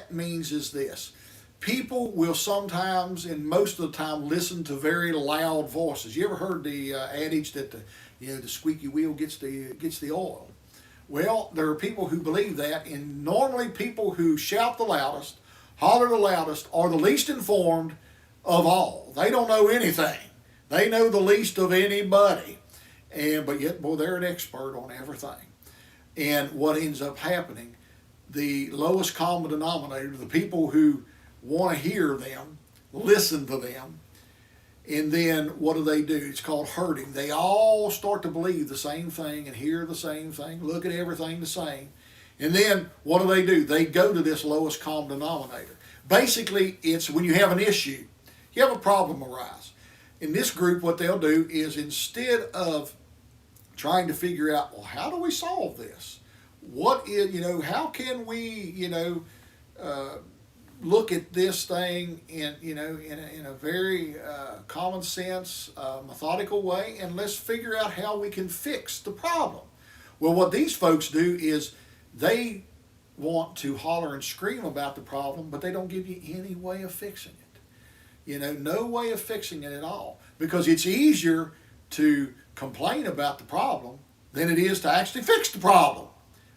that means is this. People will sometimes, and most of the time, listen to very loud voices. You ever heard the adage that the squeaky wheel gets the oil? Well, there are people who believe that, and normally people who shout the loudest, holler the loudest, are the least informed of all. They don't know anything. They know the least of anybody, but yet, boy, they're an expert on everything. And what ends up happening, the lowest common denominator, the people who want to hear them, listen to them, and then what do? It's called herding. They all start to believe the same thing and hear the same thing, look at everything the same. And then what do? They go to this lowest common denominator. Basically, it's when you have an issue, you have a problem arise. In this group, what they'll do is instead of trying to figure out, well, how do we solve this? How can we, look at this thing in a very common sense, methodical way, and let's figure out how we can fix the problem. Well, what these folks do is they want to holler and scream about the problem, but they don't give you any way of fixing it. No way of fixing it at all, because it's easier to complain about the problem than it is to actually fix the problem.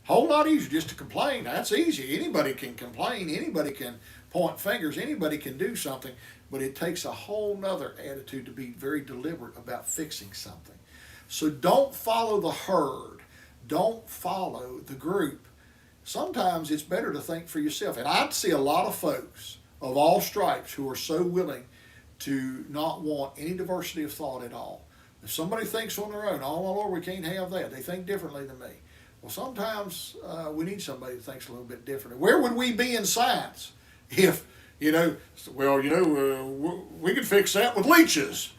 Whole lot easier just to complain. That's easy. Anybody can complain. Anybody can point fingers. Anybody can do something. But it takes a whole nother attitude to be very deliberate about fixing something. So don't follow the herd. Don't follow the group. Sometimes it's better to think for yourself. And I see a lot of folks of all stripes who are so willing to not want any diversity of thought at all. If somebody thinks on their own, oh, my Lord, we can't have that. They think differently than me. Well, sometimes we need somebody that thinks a little bit differently. Where would we be in science if, we could fix that with leeches?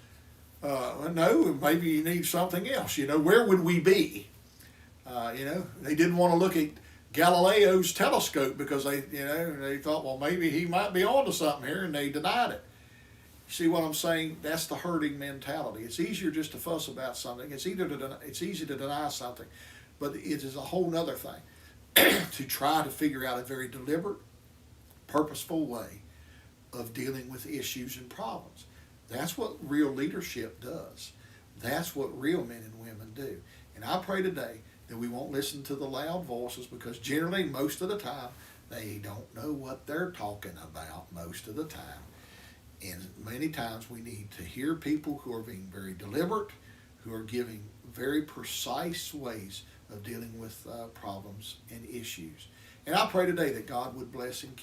No, maybe you need something else. Where would we be? They didn't want to look at Galileo's telescope because they thought, well, maybe he might be onto something here, and they denied it. See what I'm saying? That's the herding mentality. It's easier just to fuss about something. It's easy to deny something. But it is a whole other thing to try to figure out a very deliberate, purposeful way of dealing with issues and problems. That's what real leadership does. That's what real men and women do. And I pray today that we won't listen to the loud voices, because generally, most of the time, they don't know what they're talking about most of the time. And many times we need to hear people who are being very deliberate, who are giving very precise ways of dealing with problems and issues. And I pray today that God would bless and keep